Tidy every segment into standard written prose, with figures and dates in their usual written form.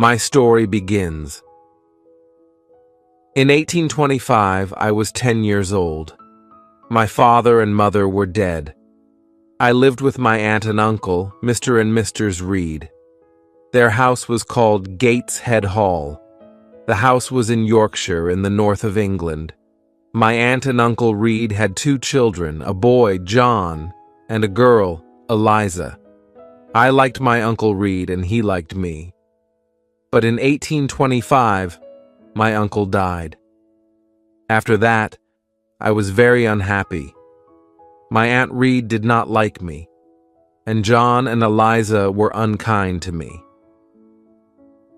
My story begins. In 1825, I was 10 years old. My father and mother were dead. I lived with my aunt and uncle, Mr. and Mrs. Reed. Their house was called Gateshead Hall. The house was in Yorkshire, in the north of England. My aunt and uncle Reed had 2 children, a boy, John, and a girl, Eliza. I liked my Uncle Reed and he liked me. But in 1825, my uncle died. After that, I was very unhappy. My Aunt Reed did not like me, and John and Eliza were unkind to me.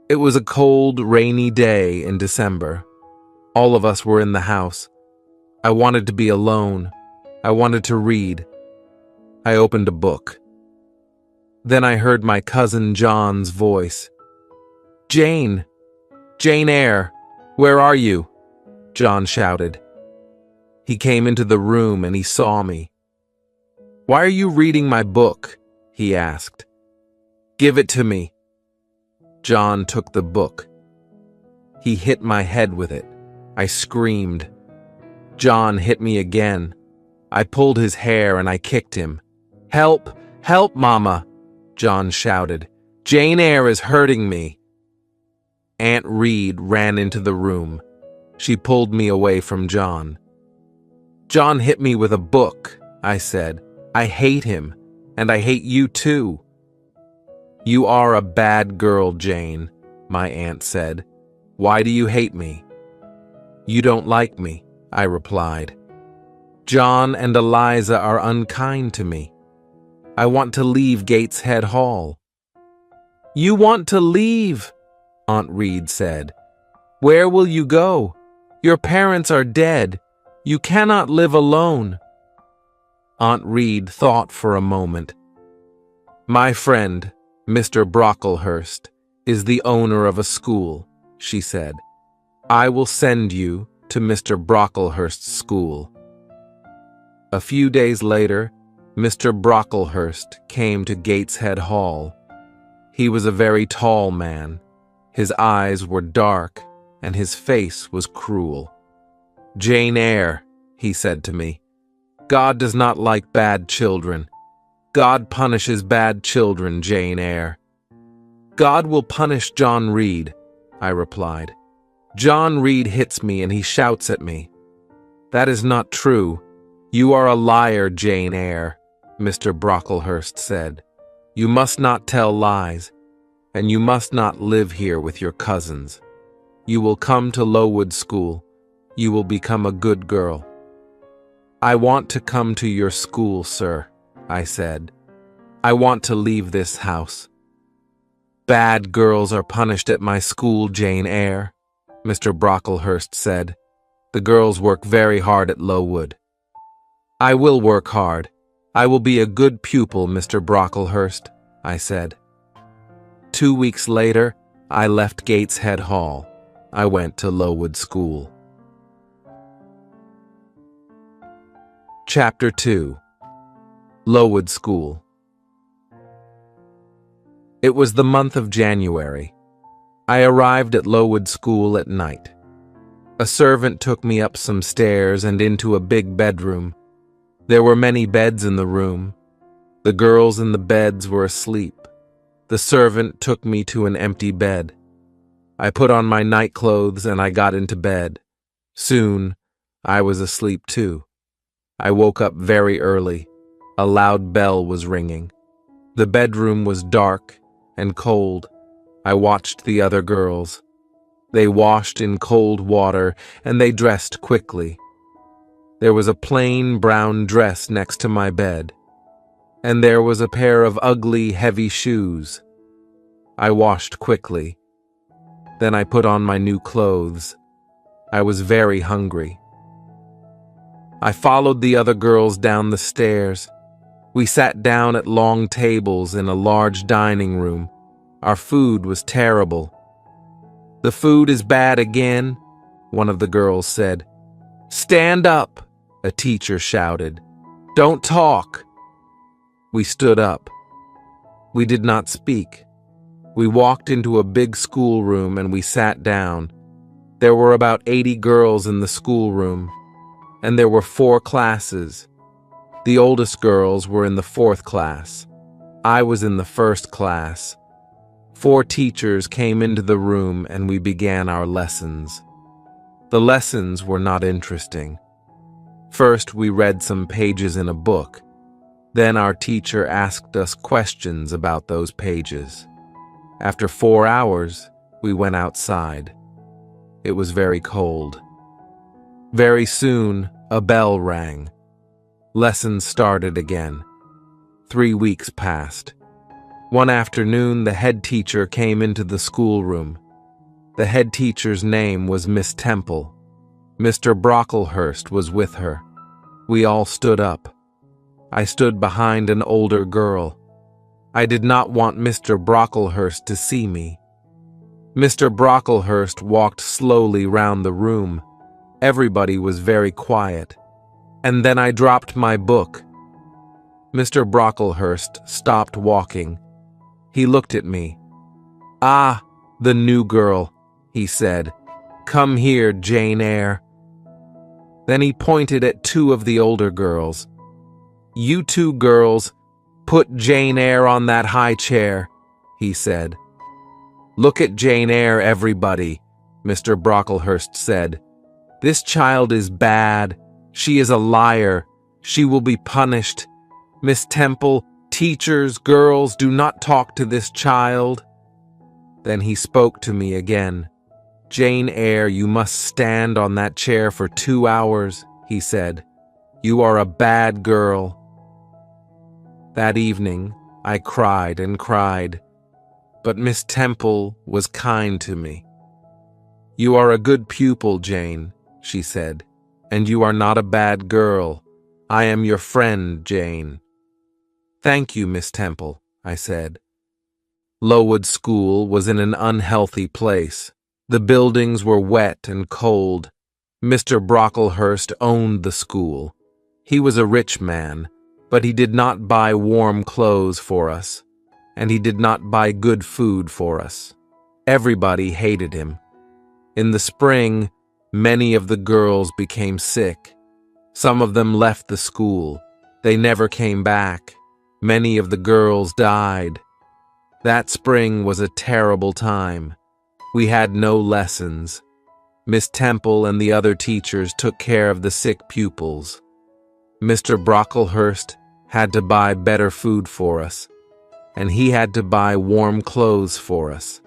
It was a cold, rainy day in December. All of us were in the house. I wanted to be alone. I wanted to read. I opened a book. Then I heard my cousin John's voice. "Jane! Jane Eyre! Where are you?" John shouted. He came into the room and he saw me. "Why are you reading my book?" he asked. "Give it to me." John took the book. He hit my head with it. I screamed. John hit me again. I pulled his hair and I kicked him. "Help! Help, Mama!" John shouted. "Jane Eyre is hurting me." Aunt Reed ran into the room. She pulled me away from John. "John hit me with a book," I said. "I hate him, and I hate you too." "You are a bad girl, Jane," my aunt said. "Why do you hate me?" "You don't like me," I replied. "John and Eliza are unkind to me. I want to leave Gateshead Hall." "You want to leave?" Aunt Reed said. "Where will you go? Your parents are dead. You cannot live alone." Aunt Reed thought for a moment. "My friend, Mr. Brocklehurst, is the owner of a school," she said. "I will send you to Mr. Brocklehurst's school." A few days later, Mr. Brocklehurst came to Gateshead Hall. He was a very tall man. His eyes were dark, and his face was cruel. "Jane Eyre," he said to me, "God does not like bad children. God punishes bad children, Jane Eyre." "God will punish John Reed," I replied. "John Reed hits me and he shouts at me." "That is not true. You are a liar, Jane Eyre," Mr. Brocklehurst said. "You must not tell lies, and you must not live here with your cousins. You will come to Lowood School. You will become a good girl." "I want to come to your school, sir," I said. "I want to leave this house." "Bad girls are punished at my school, Jane Eyre," Mr. Brocklehurst said. "The girls work very hard at Lowood." "I will work hard. I will be a good pupil, Mr. Brocklehurst," I said. 2 weeks later, I left Gateshead Hall. I went to Lowood School. Chapter 2. Lowood School. It was the month of January. I arrived at Lowood School at night. A servant took me up some stairs and into a big bedroom. There were many beds in the room. The girls in the beds were asleep. The servant took me to an empty bed. I put on my nightclothes and I got into bed. Soon, I was asleep too. I woke up very early. A loud bell was ringing. The bedroom was dark and cold. I watched the other girls. They washed in cold water and they dressed quickly. There was a plain brown dress next to my bed, and there was a pair of ugly, heavy shoes. I washed quickly. Then I put on my new clothes. I was very hungry. I followed the other girls down the stairs. We sat down at long tables in a large dining room. Our food was terrible. "The food is bad again," one of the girls said. "Stand up," a teacher shouted. "Don't talk." We stood up. We did not speak. We walked into a big schoolroom and we sat down. There were about 80 girls in the schoolroom, and there were 4 classes. The oldest girls were in the 4th class. I was in the 1st class. 4 teachers came into the room and we began our lessons. The lessons were not interesting. First, we read some pages in a book. Then our teacher asked us questions about those pages. After 4 hours, we went outside. It was very cold. Very soon, a bell rang. Lessons started again. 3 weeks passed. One afternoon, the head teacher came into the schoolroom. The head teacher's name was Miss Temple. Mr. Brocklehurst was with her. We all stood up. I stood behind an older girl. I did not want Mr. Brocklehurst to see me. Mr. Brocklehurst walked slowly round the room. Everybody was very quiet. And then I dropped my book. Mr. Brocklehurst stopped walking. He looked at me. "Ah, the new girl," he said. "Come here, Jane Eyre." Then he pointed at 2 of the older girls. "You 2 girls, put Jane Eyre on that high chair," he said. "Look at Jane Eyre, everybody," Mr. Brocklehurst said. "This child is bad. She is a liar. She will be punished. Miss Temple, teachers, girls, do not talk to this child." Then he spoke to me again. "Jane Eyre, you must stand on that chair for 2 hours," he said. "You are a bad girl." That evening, I cried and cried, but Miss Temple was kind to me. "You are a good pupil, Jane," she said, "and you are not a bad girl. I am your friend, Jane." "Thank you, Miss Temple," I said. Lowood School was in an unhealthy place. The buildings were wet and cold. Mr. Brocklehurst owned the school. He was a rich man, but he did not buy warm clothes for us, and he did not buy good food for us. Everybody hated him. In the spring, many of the girls became sick. Some of them left the school. They never came back. Many of the girls died. That spring was a terrible time. We had no lessons. Miss Temple and the other teachers took care of the sick pupils. Mr. Brocklehurst had to buy better food for us, and he had to buy warm clothes for us.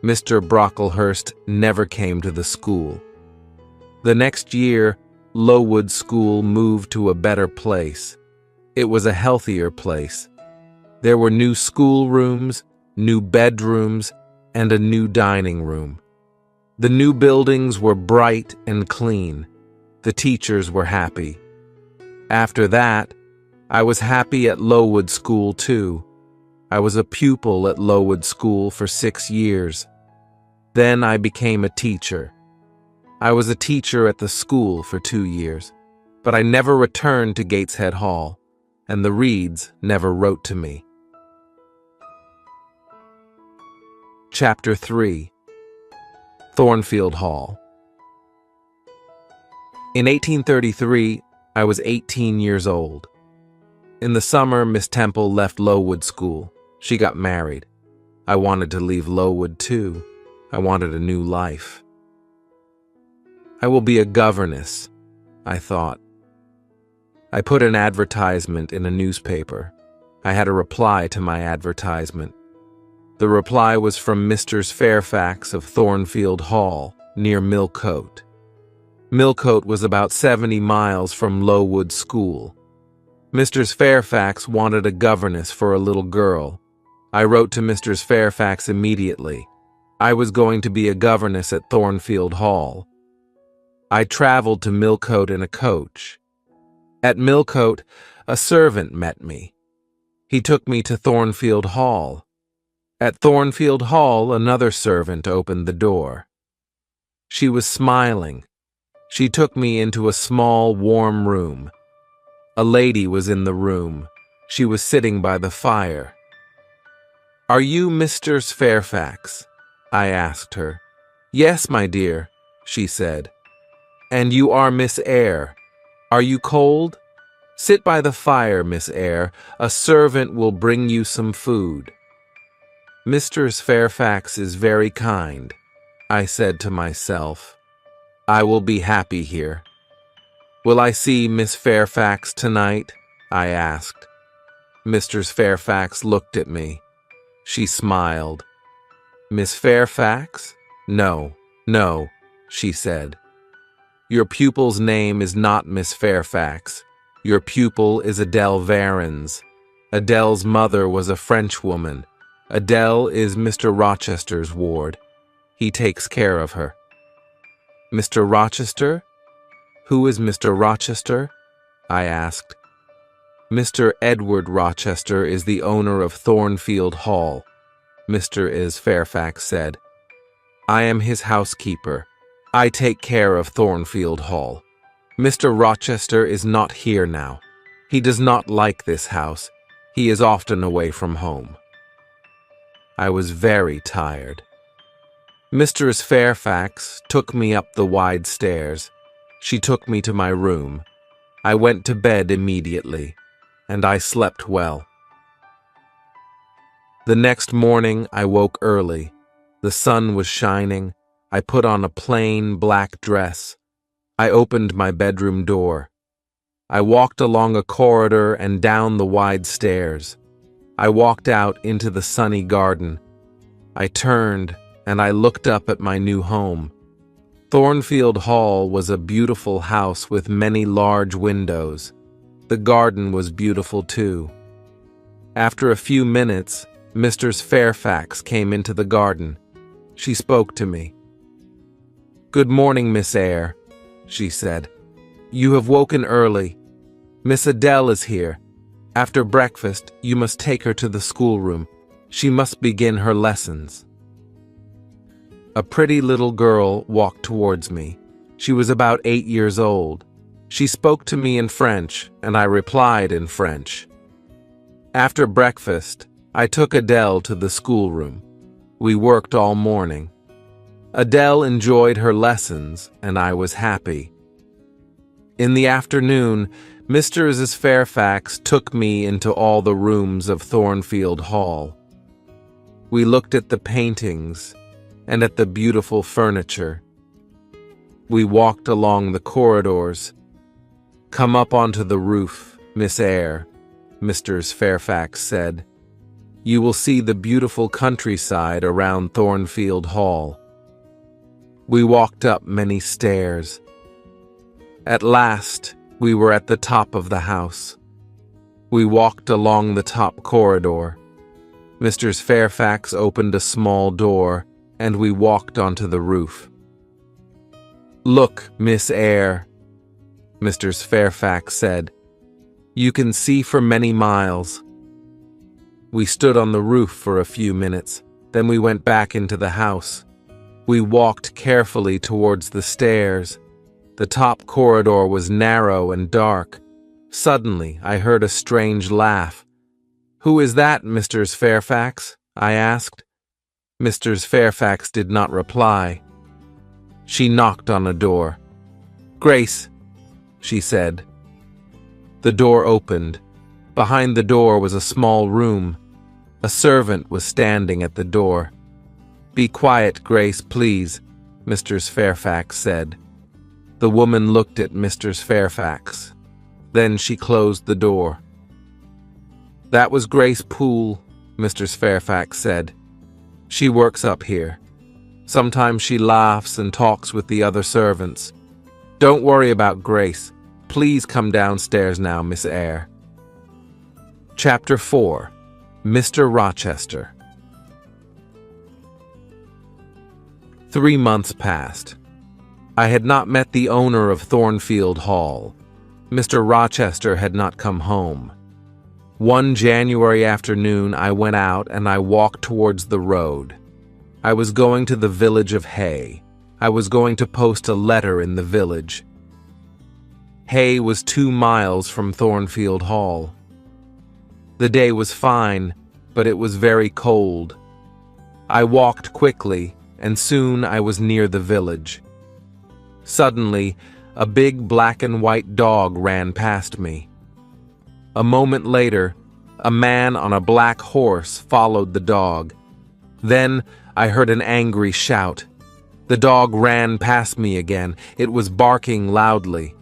Mr. Brocklehurst never came to the school. The next year, Lowood School moved to a better place. It was a healthier place. There were new schoolrooms, new bedrooms, and a new dining room. The new buildings were bright and clean. The teachers were happy. After that, I was happy at Lowood School too. I was a pupil at Lowood School for 6 years. Then I became a teacher. I was a teacher at the school for 2 years, but I never returned to Gateshead Hall, and the Reeds never wrote to me. Chapter 3. Thornfield Hall. In 1833, I was 18 years old. In the summer, Miss Temple left Lowood School. She got married. I wanted to leave Lowood too. I wanted a new life. I will be a governess, I thought. I put an advertisement in a newspaper. I had a reply to my advertisement. The reply was from Mr. Fairfax of Thornfield Hall, near Millcote. Millcote was about 70 miles from Lowood School. Mr. Fairfax wanted a governess for a little girl. I wrote to Mr. Fairfax immediately. I was going to be a governess at Thornfield Hall. I traveled to Millcote in a coach. At Millcote, a servant met me. He took me to Thornfield Hall. At Thornfield Hall, another servant opened the door. She was smiling. She took me into a small, warm room. A lady was in the room. She was sitting by the fire. "Are you Mr. Fairfax?" I asked her. "Yes, my dear," she said. "And you are Miss Eyre. Are you cold? Sit by the fire, Miss Eyre. A servant will bring you some food." "Mr. Fairfax is very kind," I said to myself. "I will be happy here." "Will I see Miss Fairfax tonight?" I asked. Mr. Fairfax looked at me. She smiled. "Miss Fairfax? No, no," she said. "Your pupil's name is not Miss Fairfax. Your pupil is Adele Varens. Adele's mother was a Frenchwoman. Adele is Mr. Rochester's ward. He takes care of her." "Mr. Rochester? Who is Mr. Rochester?" I asked. "Mr. Edward Rochester is the owner of Thornfield Hall," Mr. Fairfax said. "I am his housekeeper. I take care of Thornfield Hall. Mr. Rochester is not here now. He does not like this house. He is often away from home." I was very tired. Mrs. Fairfax took me up the wide stairs. She took me to my room. I went to bed immediately, and I slept well. The next morning I woke early. The sun was shining. I put on a plain black dress. I opened my bedroom door. I walked along a corridor and down the wide stairs. I walked out into the sunny garden. I turned and I looked up at my new home. Thornfield Hall was a beautiful house with many large windows. The garden was beautiful too. After a few minutes, Mrs. Fairfax came into the garden. She spoke to me. "Good morning, Miss Eyre," she said. "You have woken early. Miss Adele is here. After breakfast, you must take her to the schoolroom. She must begin her lessons." A pretty little girl walked towards me. She was about 8 years old. She spoke to me in French, and I replied in French. After breakfast, I took Adele to the schoolroom. We worked all morning. Adele enjoyed her lessons, and I was happy. In the afternoon, Mrs. Fairfax took me into all the rooms of Thornfield Hall. We looked at the paintings and at the beautiful furniture. We walked along the corridors. "Come up onto the roof, Miss Eyre," Mrs. Fairfax said. "You will see the beautiful countryside around Thornfield Hall." We walked up many stairs. At last, we were at the top of the house. We walked along the top corridor. Mrs. Fairfax opened a small door, and we walked onto the roof. "Look, Miss Eyre," Mrs. Fairfax said. "You can see for many miles." We stood on the roof for a few minutes, then we went back into the house. We walked carefully towards the stairs. The top corridor was narrow and dark. Suddenly, I heard a strange laugh. "Who is that, Mrs. Fairfax?" I asked. Mrs. Fairfax did not reply. She knocked on a door. "Grace," she said. The door opened. Behind the door was a small room. A servant was standing at the door. "Be quiet, Grace, please," Mrs. Fairfax said. The woman looked at Mrs. Fairfax. Then she closed the door. "That was Grace Poole," Mrs. Fairfax said. "She works up here. Sometimes she laughs and talks with the other servants. Don't worry about Grace. Please come downstairs now, Miss Eyre." Chapter 4. Mr. Rochester. 3 months passed. I had not met the owner of Thornfield Hall. Mr. Rochester had not come home. One January afternoon, I went out and I walked towards the road. I was going to the village of Hay. I was going to post a letter in the village. Hay was 2 miles from Thornfield Hall. The day was fine. but it was very cold. I walked quickly, and soon I was near the village. Suddenly, a big black and white dog ran past me. A moment later, a man on a black horse followed the dog. Then I heard an angry shout. The dog ran past me again. It was barking loudly.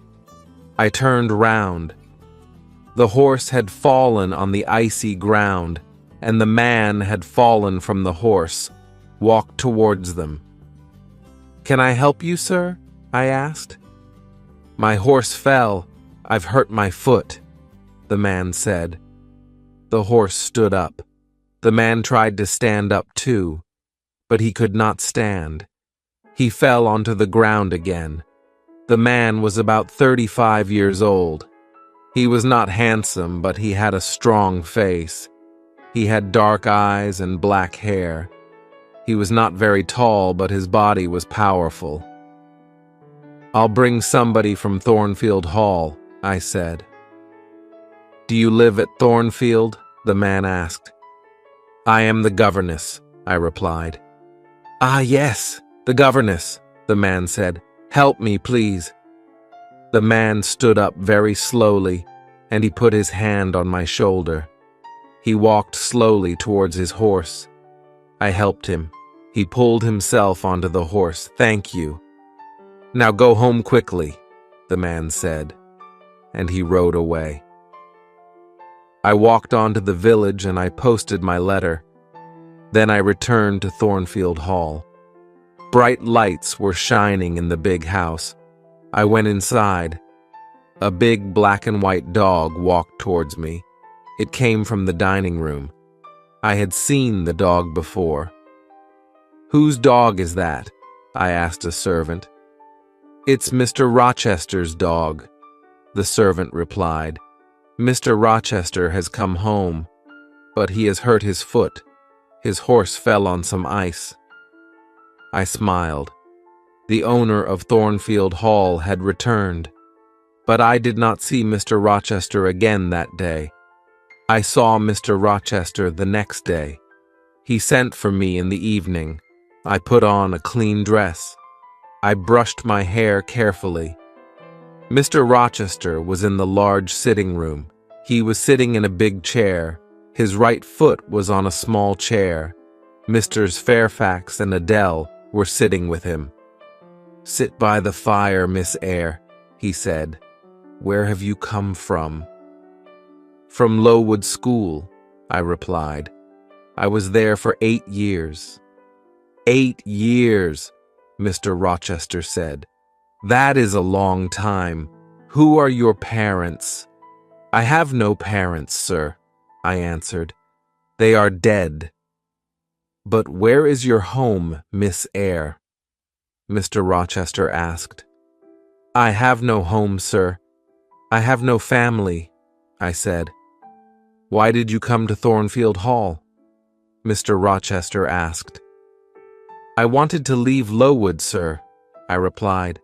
I turned round. The horse had fallen on the icy ground, and the man had fallen from the horse, walked towards them. "Can I help you, sir?" I asked. "My horse fell. I've hurt my foot," the man said. The horse stood up. The man tried to stand up too, but he could not stand. He fell onto the ground again. The man was about 35 years old. He was not handsome, but he had a strong face. He had dark eyes and black hair. He was not very tall, but his body was powerful. "I'll bring somebody from Thornfield Hall," I said. "Do you live at Thornfield?" the man asked. "I am the governess," I replied. "Ah, yes, the governess," the man said. "Help me, please." The man stood up very slowly, and he put his hand on my shoulder. He walked slowly towards his horse. I helped him. He pulled himself onto the horse. "Thank you." "Now go home quickly," the man said, and he rode away. I walked on to the village and I posted my letter. Then I returned to Thornfield Hall. Bright lights were shining in the big house. I went inside. A big black and white dog walked towards me. It came from the dining room. I had seen the dog before. "Whose dog is that?" I asked a servant. "It's Mr. Rochester's dog," the servant replied. "Mr. Rochester has come home, but he has hurt his foot. His horse fell on some ice." I smiled. The owner of Thornfield Hall had returned, but I did not see Mr. Rochester again that day. I saw Mr. Rochester the next day. He sent for me in the evening. I put on a clean dress. I brushed my hair carefully. Mr. Rochester was in the large sitting room. He was sitting in a big chair. His right foot was on a small chair. Misters Fairfax and Adele were sitting with him. "Sit by the fire, Miss Eyre," he said. "Where have you come from?" "From Lowood School," I replied. "I was there for 8 years." "8 years," Mr. Rochester said. "That is a long time. Who are your parents?" "I have no parents, sir," I answered. "They are dead." "But where is your home, Miss Eyre?" Mr. Rochester asked. "I have no home, sir. I have no family," I said. "Why did you come to Thornfield Hall?" Mr. Rochester asked. "I wanted to leave Lowood, sir," I replied.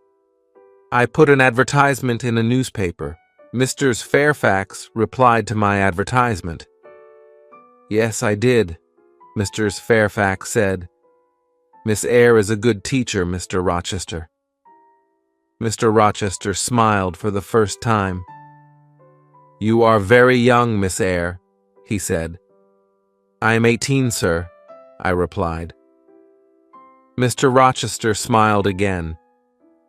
"I put an advertisement in a newspaper. Misters Fairfax replied to my advertisement." "Yes, I did," Mr. Fairfax said. "Miss Eyre is a good teacher, Mr. Rochester." Mr. Rochester smiled for the first time. "You are very young, Miss Eyre," he said. "I am 18, sir," I replied. Mr. Rochester smiled again.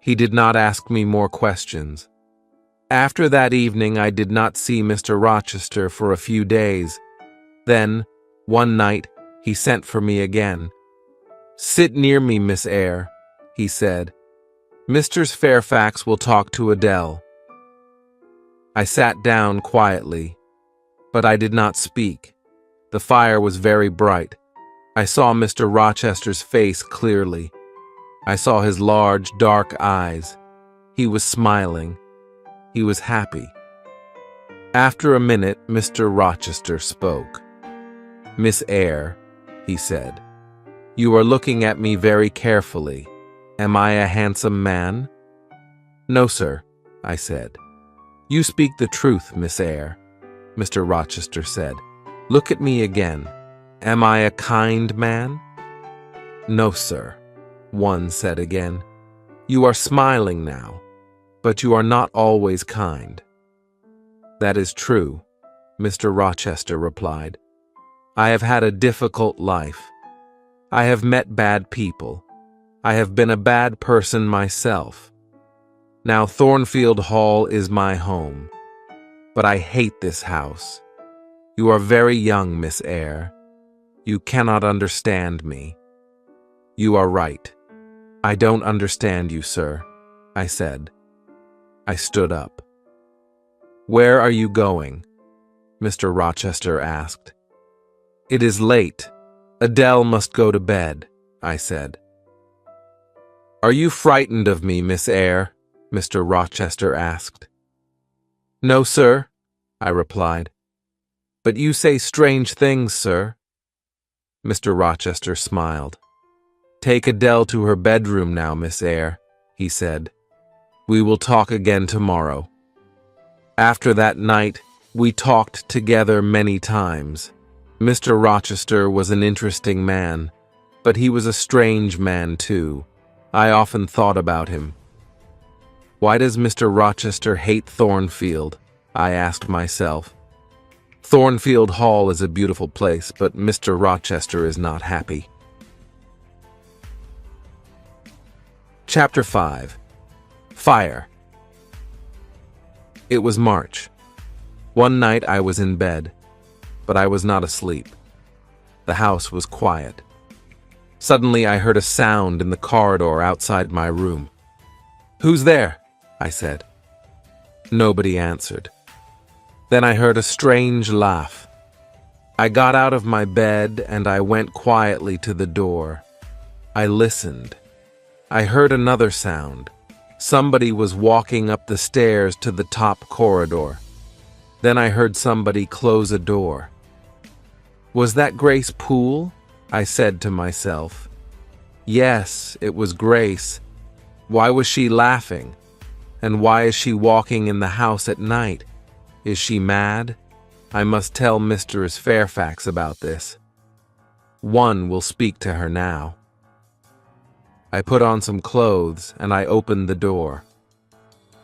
He did not ask me more questions. After that evening, I did not see Mr. Rochester for a few days. Then, one night, he sent for me again. "Sit near me, Miss Eyre," he said. "Mr. Fairfax will talk to Adele." I sat down quietly, but I did not speak. The fire was very bright. I saw Mr. Rochester's face clearly. I saw his large, dark eyes. He was smiling. He was happy. After a minute, Mr. Rochester spoke. "Miss Eyre," he said, "you are looking at me very carefully. Am I a handsome man?" "No, sir," I said. "You speak the truth, Miss Eyre," Mr. Rochester said. "Look at me again. Am I a kind man? No, sir, one said again. You are smiling now, but you are not always kind. That is true, Mr. Rochester replied. I have had a difficult life. I have met bad people. I have been a bad person myself. Now Thornfield Hall is my home, but I hate this house. You are very young, Miss Eyre. You cannot understand me. You are right. I don't understand you, sir, I said. I stood up. Where are you going? Mr. Rochester asked. It is late. Adele must go to bed, I said. Are you frightened of me, Miss Eyre? Mr. Rochester asked. No, sir, I replied. But you say strange things, sir. Mr. Rochester smiled. Take Adele to her bedroom now, Miss Eyre, he said. We will talk again tomorrow. After that night, we talked together many times. Mr. Rochester was an interesting man, but he was a strange man, too. I often thought about him. Why does Mr. Rochester hate Thornfield? I asked myself. Thornfield Hall is a beautiful place, but Mr. Rochester is not happy. Chapter 5. Fire. It was March. One night I was in bed, but I was not asleep. The house was quiet. Suddenly I heard a sound in the corridor outside my room. Who's there? I said. Nobody answered. Then I heard a strange laugh. I got out of my bed and I went quietly to the door. I listened. I heard another sound. Somebody was walking up the stairs to the top corridor. Then I heard somebody close a door. Was that Grace Poole? I said to myself. Yes, it was Grace. Why was she laughing? And why is she walking in the house at night? Is she mad? I must tell Mistress Fairfax about this. One will speak to her now. I put on some clothes and I opened the door.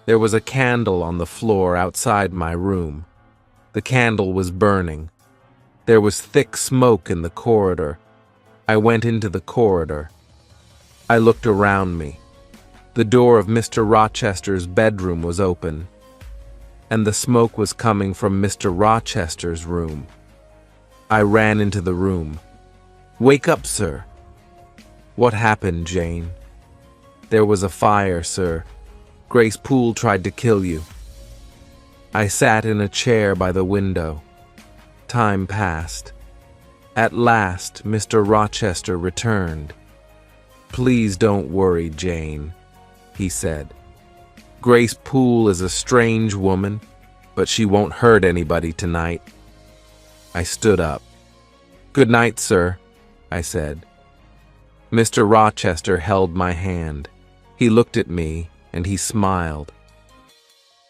There was a candle on the floor outside my room. The candle was burning. There was thick smoke in the corridor. I went into the corridor. I looked around me. The door of Mr. Rochester's bedroom was open, and the smoke was coming from Mr. Rochester's room. I ran into the room. Wake up, sir. What happened, Jane? There was a fire, sir. Grace Poole tried to kill you. I sat in a chair by the window. Time passed. At last, Mr. Rochester returned. Please don't worry, Jane, he said. Grace Poole is a strange woman, but she won't hurt anybody tonight. I stood up. Good night, sir, I said. Mr. Rochester held my hand. He looked at me, and he smiled.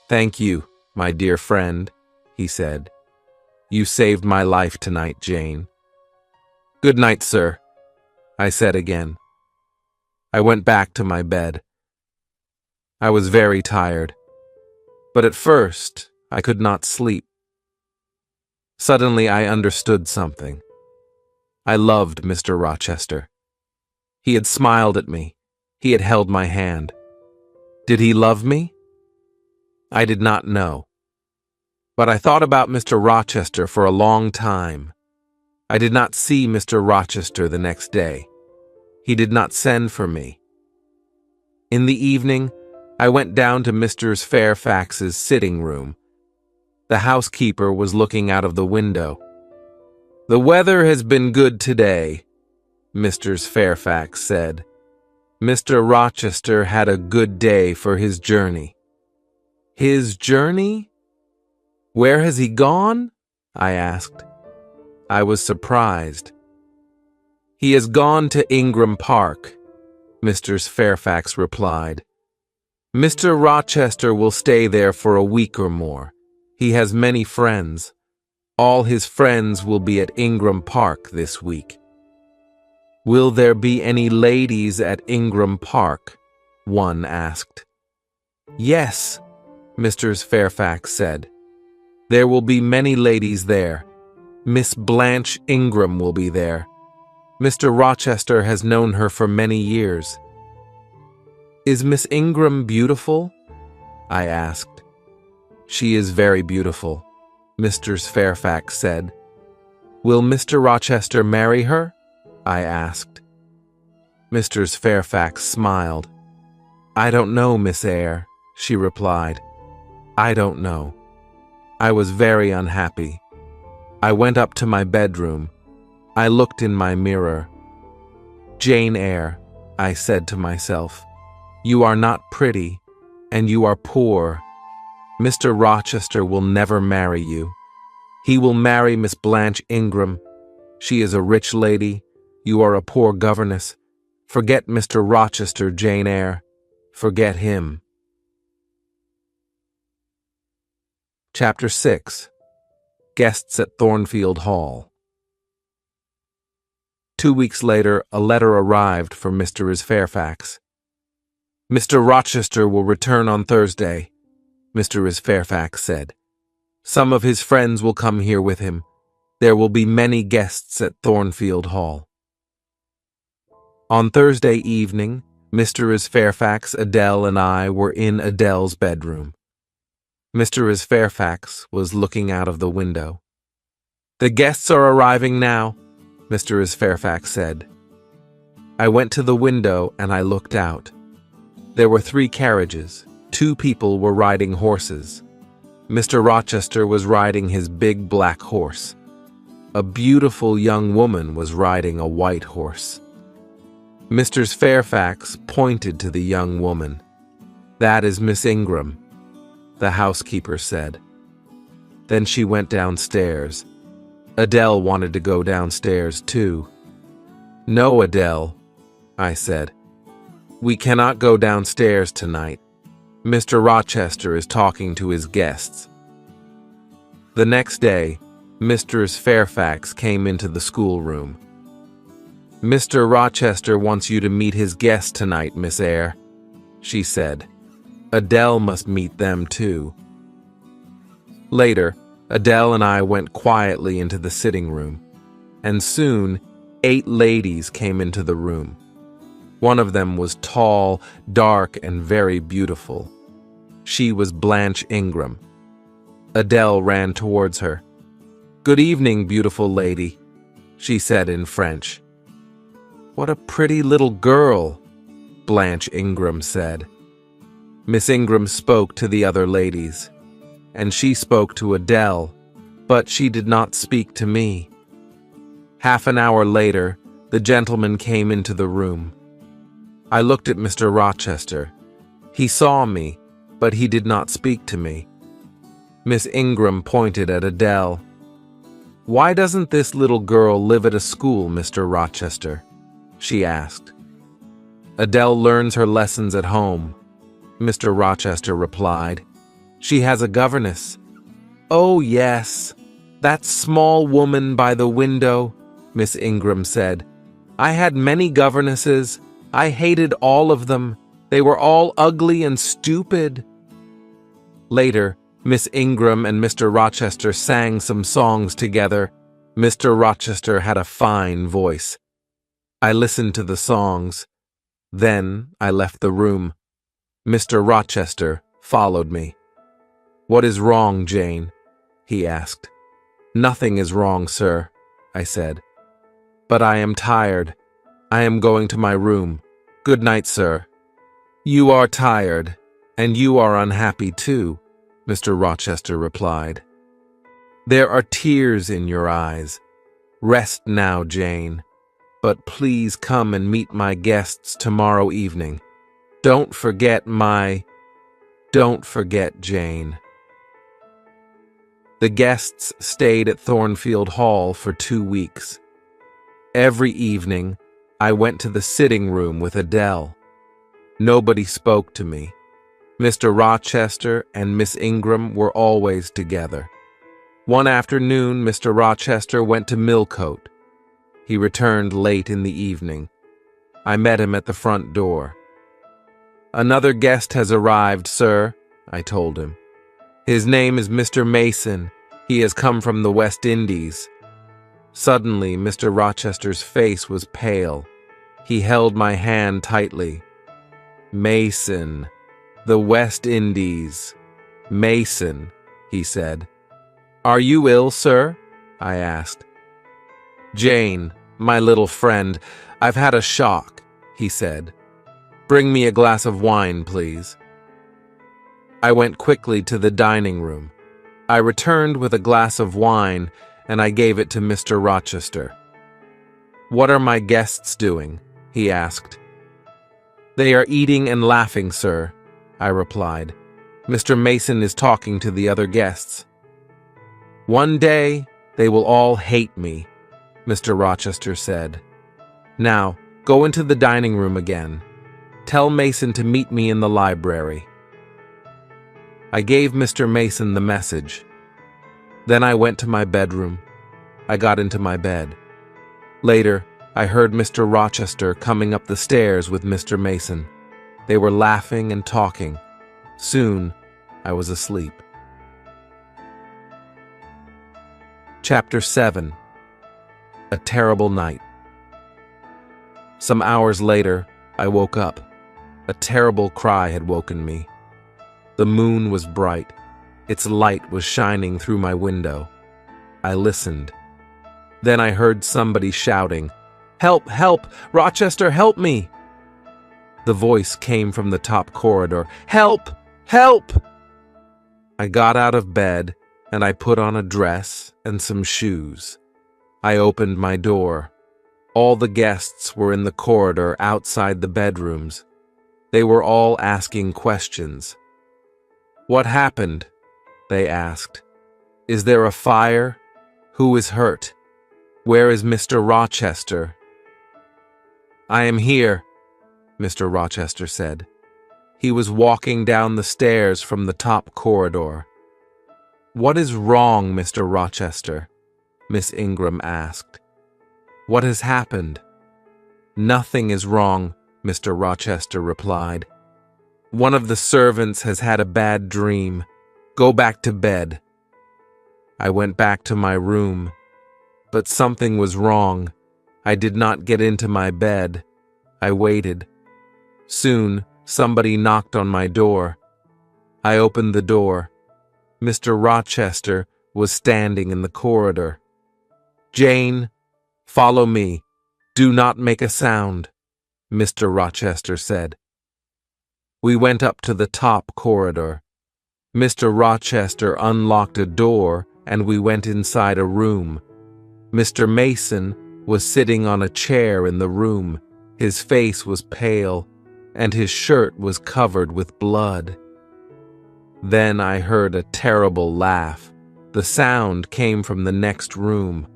Thank you, my dear friend, he said. You saved my life tonight, Jane. Good night, sir, I said again. I went back to my bed. I was very tired, but at first I could not sleep. Suddenly I understood something. I loved Mr. Rochester. He had smiled at me. He had held my hand. Did he love me? I did not know. But I thought about Mr. Rochester for a long time. I did not see Mr. Rochester the next day. He did not send for me. In the evening, I went down to Mrs. Fairfax's sitting room. The housekeeper was looking out of the window. The weather has been good today, Mrs. Fairfax said. Mr. Rochester had a good day for his journey. His journey? Where has he gone? I asked. I was surprised. He has gone to Ingram Park, Mrs. Fairfax replied. Mr. Rochester will stay there for a week or more. He has many friends. All his friends will be at Ingram Park this week. Will there be any ladies at Ingram Park? One asked. Yes, Mr. Fairfax said. There will be many ladies there. Miss Blanche Ingram will be there. Mr. Rochester has known her for many years. Is Miss Ingram beautiful? I asked. She is very beautiful, Mr. Fairfax said. Will Mr. Rochester marry her? I asked. Mr. Fairfax smiled. I don't know, Miss Eyre, she replied. I don't know. I was very unhappy. I went up to my bedroom. I looked in my mirror. Jane Eyre, I said to myself, you are not pretty, and you are poor. Mr. Rochester will never marry you. He will marry Miss Blanche Ingram. She is a rich lady. You are a poor governess. Forget Mr. Rochester, Jane Eyre. Forget him. Chapter 6. Guests at Thornfield Hall. 2 weeks later, a letter arrived for Mr. Fairfax. Mr. Rochester will return on Thursday, Mr. Fairfax said. Some of his friends will come here with him. There will be many guests at Thornfield Hall. On Thursday evening, Mr. Fairfax, Adele, and I were in Adele's bedroom. Mr. Fairfax was looking out of the window. The guests are arriving now, Mr. Fairfax said. I went to the window and I looked out. There were 3 carriages. 2 people were riding horses. Mr. Rochester was riding his big black horse. A beautiful young woman was riding a white horse. Mr. Fairfax pointed to the young woman. That is Miss Ingram, the housekeeper said. Then she went downstairs. Adele wanted to go downstairs too. No, Adele, I said. We cannot go downstairs tonight. Mr. Rochester is talking to his guests. The next day, Mr. Fairfax came into the schoolroom. Mr. Rochester wants you to meet his guests tonight, Miss Eyre, she said. Adele must meet them too. Later, Adele and I went quietly into the sitting room, and soon 8 ladies came into the room. One of them was tall, dark, and very beautiful. She was Blanche Ingram. Adele ran towards her. Good evening, beautiful lady, she said in French. What a pretty little girl, Blanche Ingram said. Miss Ingram spoke to the other ladies, and she spoke to Adele, but she did not speak to me. Half an hour later, the gentleman came into the room. I looked at Mr. Rochester. He saw me, but he did not speak to me. Miss Ingram pointed at Adele. Why doesn't this little girl live at a school, Mr. Rochester? She asked. Adele learns her lessons at home, Mr. Rochester replied. She has a governess. Oh, yes, that small woman by the window, Miss Ingram said. I had many governesses. I hated all of them. They were all ugly and stupid. Later, Miss Ingram and Mr. Rochester sang some songs together. Mr. Rochester had a fine voice. I listened to the songs. Then I left the room. Mr. Rochester followed me. What is wrong, Jane? He asked. Nothing is wrong, sir, I said. But I am tired. I am going to my room. Good night, sir. You are tired, and you are unhappy too, Mr. Rochester replied. There are tears in your eyes. Rest now, Jane. But please come and meet my guests tomorrow evening. Don't forget Jane. The guests stayed at Thornfield Hall for 2 weeks. Every evening, I went to the sitting room with Adele. Nobody spoke to me. Mr. Rochester and Miss Ingram were always together. One afternoon, Mr. Rochester went to Millcote. He returned late in the evening. I met him at the front door. "Another guest has arrived, sir," I told him. "His name is Mr. Mason. He has come from the West Indies." Suddenly, Mr. Rochester's face was pale. He held my hand tightly. "Mason, the West Indies. Mason," he said. "Are you ill, sir?" I asked. "Jane, my little friend, I've had a shock," he said. "Bring me a glass of wine, please." I went quickly to the dining room. I returned with a glass of wine, and I gave it to Mr. Rochester. "What are my guests doing?" he asked. "They are eating and laughing, sir," I replied. "Mr. Mason is talking to the other guests." "One day, they will all hate me," Mr. Rochester said. "Now, go into the dining room again. Tell Mason to meet me in the library." I gave Mr. Mason the message. Then I went to my bedroom. I got into my bed. Later, I heard Mr. Rochester coming up the stairs with Mr. Mason. They were laughing and talking. Soon, I was asleep. Chapter 7. A Terrible Night. Some hours later, I woke up. A terrible cry had woken me. The moon was bright. Its light was shining through my window. I listened. Then I heard somebody shouting, "Help! Help! Rochester, help me!" The voice came from the top corridor. "Help! Help!" I got out of bed, and I put on a dress and some shoes. I opened my door. All the guests were in the corridor outside the bedrooms. They were all asking questions. "What happened?" they asked. "Is there a fire? Who is hurt? Where is Mr. Rochester?" "I am here," Mr. Rochester said. He was walking down the stairs from the top corridor. "What is wrong, Mr. Rochester?" Miss Ingram asked. "What has happened?" "Nothing is wrong," Mr. Rochester replied. "One of the servants has had a bad dream. Go back to bed." I went back to my room, but something was wrong. I did not get into my bed. I waited. Soon, somebody knocked on my door. I opened the door. Mr. Rochester was standing in the corridor. "Jane, follow me. Do not make a sound," Mr. Rochester said. We went up to the top corridor. Mr. Rochester unlocked a door, and we went inside a room. Mr. Mason was sitting on a chair in the room. His face was pale, and his shirt was covered with blood. Then I heard a terrible laugh. The sound came from the next room.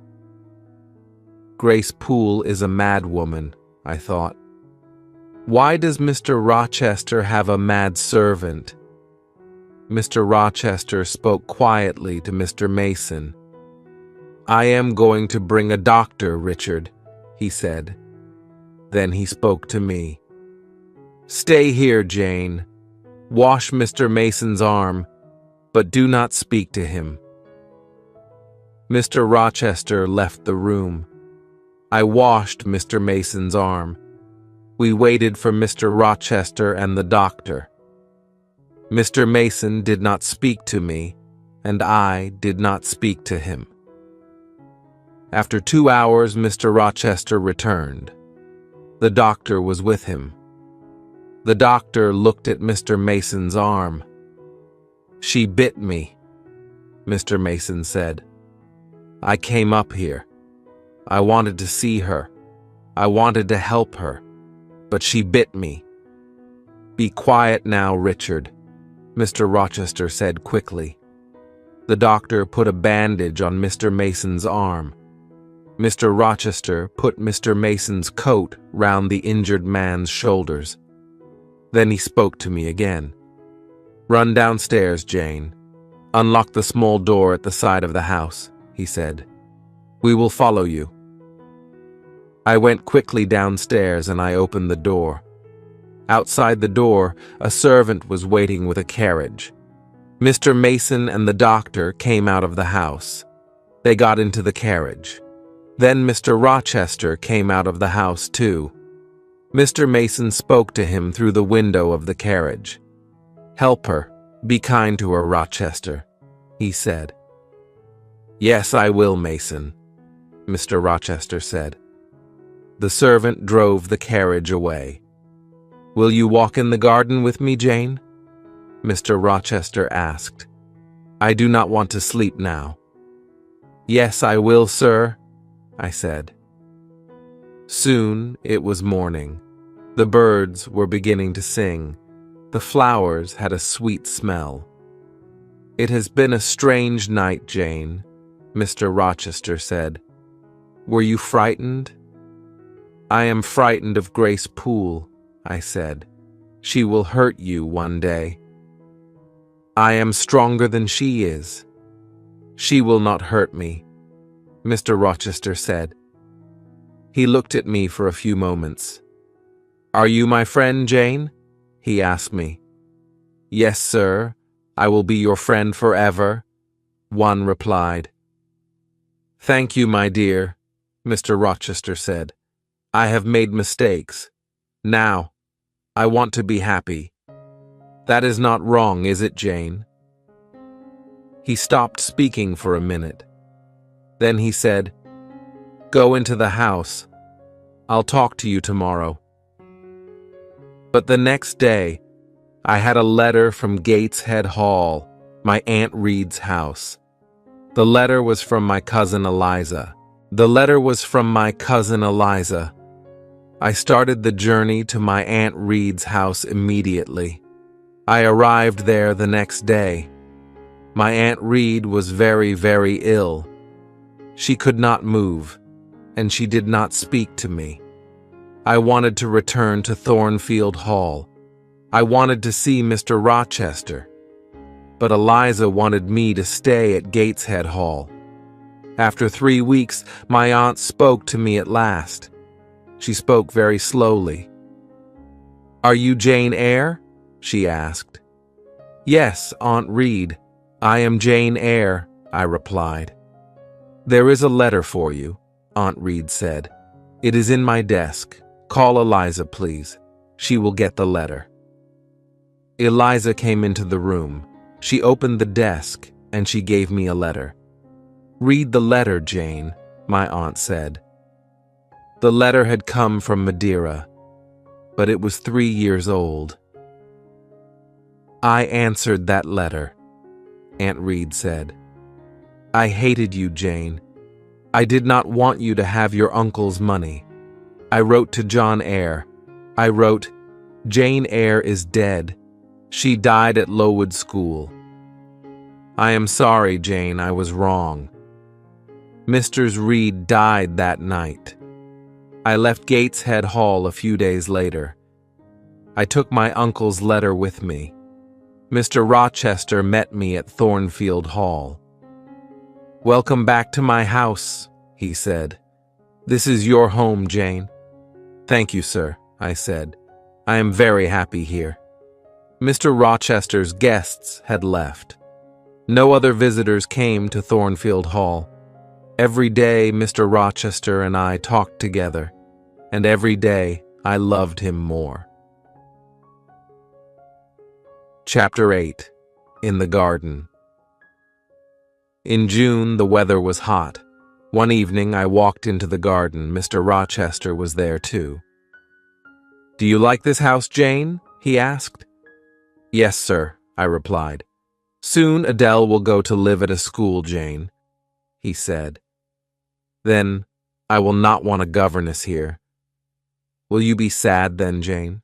Grace Poole is a madwoman, I thought. Why does Mr. Rochester have a mad servant? Mr. Rochester spoke quietly to Mr. Mason. "I am going to bring a doctor, Richard," he said. Then he spoke to me. "Stay here, Jane. Wash Mr. Mason's arm, but do not speak to him." Mr. Rochester left the room. I washed Mr. Mason's arm. We waited for Mr. Rochester and the doctor. Mr. Mason did not speak to me, and I did not speak to him. After 2 hours, Mr. Rochester returned. The doctor was with him. The doctor looked at Mr. Mason's arm. "She bit me," Mr. Mason said. "I came up here. I wanted to see her. I wanted to help her, but she bit me." "Be quiet now, Richard," Mr. Rochester said quickly. The doctor put a bandage on Mr. Mason's arm. Mr. Rochester put Mr. Mason's coat round the injured man's shoulders. Then he spoke to me again. "Run downstairs, Jane. "Unlock the small door at the side of the house," he said. "We will follow you." I went quickly downstairs and I opened the door. Outside the door, a servant was waiting with a carriage. Mr. Mason and the doctor came out of the house. They got into the carriage. Then Mr. Rochester came out of the house too. Mr. Mason spoke to him through the window of the carriage. "Help her. Be kind to her, Rochester," he said. "Yes, I will, Mason," Mr. Rochester said. The servant drove the carriage away. "Will you walk in the garden with me, Jane?" Mr. Rochester asked. "I do not want to sleep now." "Yes, I will, sir," I said. Soon it was morning. The birds were beginning to sing. The flowers had a sweet smell. "It has been a strange night, Jane," Mr. Rochester said. "Were you frightened?" "I am frightened of Grace Poole," I said. "She will hurt you one day." "I am stronger than she is." "She will not hurt me," Mr. Rochester said. He looked at me for a few moments. "Are you my friend, Jane?" he asked me. "Yes, sir. I will be your friend forever," one replied. "Thank you, my dear," Mr. Rochester said. "I have made mistakes. Now, I want to be happy. That is not wrong, is it, Jane?" He stopped speaking for a minute. Then he said, "Go into the house. I'll talk to you tomorrow." But the next day, I had a letter from Gateshead Hall, my Aunt Reed's house. The letter was from my cousin Eliza. I started the journey to my Aunt Reed's house immediately. I arrived there the next day. My Aunt Reed was very, very ill. She could not move, and she did not speak to me. I wanted to return to Thornfield Hall. I wanted to see Mr. Rochester, but Eliza wanted me to stay at Gateshead Hall. After 3 weeks, my aunt spoke to me at last. She spoke very slowly. "Are you Jane Eyre?" she asked. "Yes, Aunt Reed, I am Jane Eyre," I replied. "There is a letter for you," Aunt Reed said. "It is in my desk. Call Eliza, please. She will get the letter." Eliza came into the room. She opened the desk, and she gave me a letter. "Read the letter, Jane," my aunt said. The letter had come from Madeira, but it was 3 years old. "I answered that letter," Aunt Reed said. "I hated you, Jane. I did not want you to have your uncle's money. I wrote to John Eyre. I wrote, 'Jane Eyre is dead. She died at Lowood School.' I am sorry, Jane, I was wrong. Mrs. Reed died that night. I left Gateshead Hall a few days later. I took my uncle's letter with me. Mr. Rochester met me at Thornfield Hall. 'Welcome back to my house,' he said. 'This is your home, Jane.' 'Thank you, sir,' I said. 'I am very happy here.' Mr. Rochester's guests had left. No other visitors came to Thornfield Hall. Every day Mr. Rochester and I talked together, and every day I loved him more. Chapter 8. In the Garden. In June, the weather was hot. One evening, I walked into the garden. Mr. Rochester was there, too. "Do you like this house, Jane?" he asked. "Yes, sir," I replied. "Soon Adele will go to live at a school, Jane," he said. "Then I will not want a governess here." "Will you be sad then, Jane?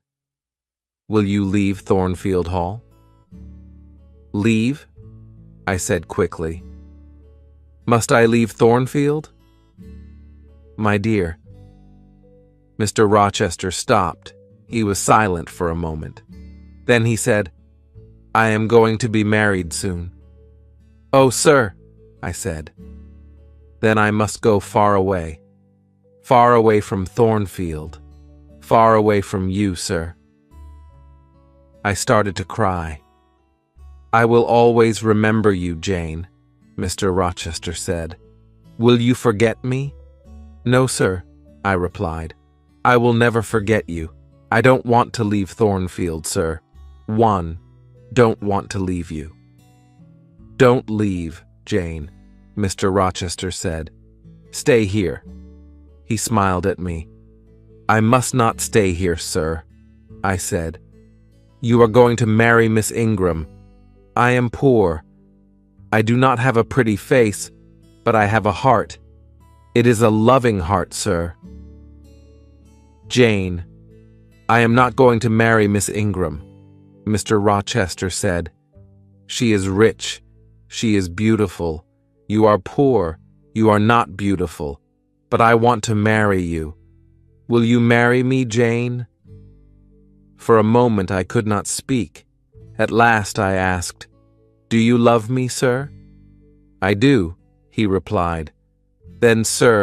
Will you leave Thornfield Hall?" "Leave?" I said quickly. "Must I leave Thornfield?" "My dear." Mr. Rochester stopped. He was silent for a moment. Then he said, "I am going to be married soon." "Oh, sir," I said. "Then I must go far away from Thornfield, far away from you, sir." I started to cry. "I will always remember you, Jane," Mr. Rochester said. "Will you forget me?" "No, sir," I replied. "I will never forget you. I don't want to leave Thornfield, sir. Don't want to leave you." "Don't leave, Jane," Mr. Rochester said. "Stay here." He smiled at me. "I must not stay here, sir," I said. "You are going to marry Miss Ingram. I am poor. I do not have a pretty face, but I have a heart. It is a loving heart, sir." "Jane, I am not going to marry Miss Ingram," Mr. Rochester said. "She is rich. She is beautiful. You are poor. You are not beautiful. But I want to marry you. Will you marry me, Jane?" For a moment I could not speak. At last I asked, "Do you love me, sir?" "I do," he replied. "Then, sir,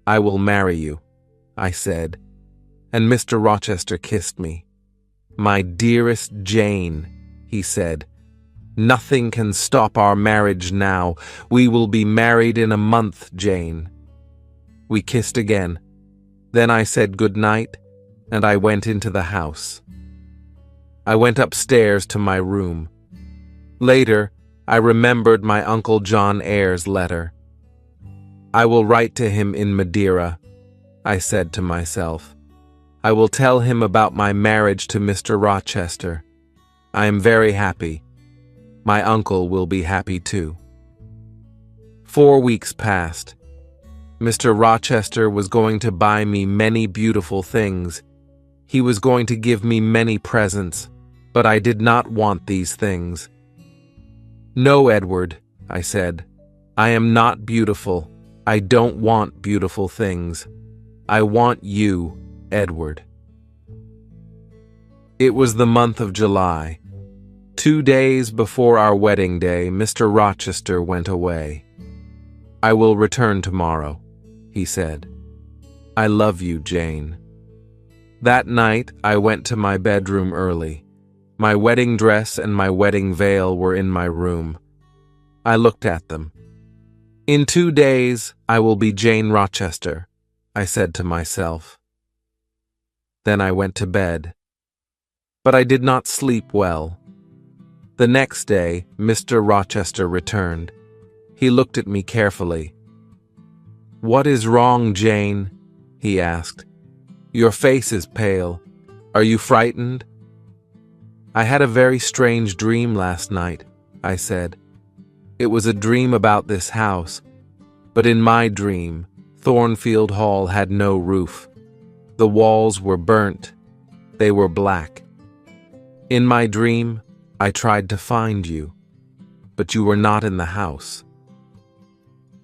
I will marry you," I said, and Mr. Rochester kissed me. "My dearest Jane," he said, "nothing can stop our marriage now. We will be married in a month, Jane." We kissed again. Then I said good night, and I went into the house. I went upstairs to my room. Later, I remembered my Uncle John Eyre's letter. "I will write to him in Madeira," I said to myself. "I will tell him about my marriage to Mr. Rochester. I am very happy. My uncle will be happy too." 4 weeks passed. Mr. Rochester was going to buy me many beautiful things. He was going to give me many presents, but I did not want these things. "No, Edward," I said. "I am not beautiful. I don't want beautiful things. I want you, Edward." It was the month of July. 2 days before our wedding day, Mr. Rochester went away. "I will return tomorrow," he said. "I love you, Jane." That night, I went to my bedroom early. My wedding dress and my wedding veil were in my room. I looked at them. "In 2 days, I will be Jane Rochester," I said to myself. Then I went to bed. But I did not sleep well. The next day, Mr. Rochester returned. He looked at me carefully. "What is wrong, Jane?" he asked. "Your face is pale. Are you frightened?" "I had a very strange dream last night," I said. "It was a dream about this house, but in my dream, Thornfield Hall had no roof. The walls were burnt. They were black. In my dream, I tried to find you, but you were not in the house."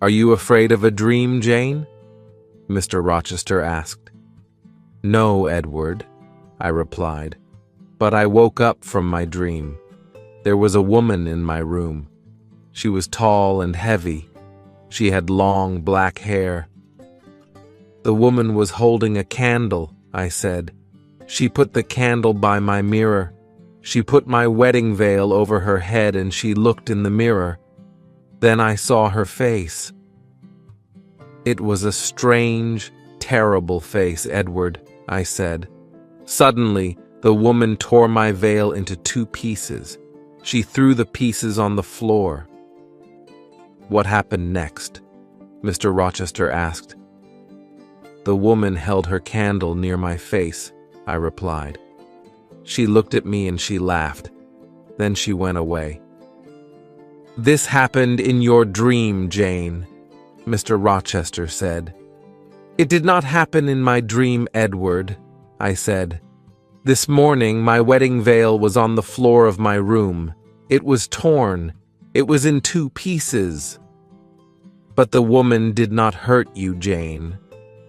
"Are you afraid of a dream, Jane?" Mr. Rochester asked. "No, Edward," I replied, "but I woke up from my dream. There was a woman in my room. She was tall and heavy. She had long black hair." "The woman was holding a candle," I said. "She put the candle by my mirror. She put my wedding veil over her head and she looked in the mirror. Then I saw her face." "It was a strange, terrible face, Edward," I said. "Suddenly, the woman tore my veil into 2 pieces. She threw the pieces on the floor." "What happened next?" Mr. Rochester asked. "The woman held her candle near my face," I replied. "She looked at me and she laughed. Then she went away." "This happened in your dream, Jane," Mr. Rochester said. "It did not happen in my dream, Edward," I said. "This morning my wedding veil was on the floor of my room. It was torn. It was in 2 pieces." "But the woman did not hurt you, Jane,"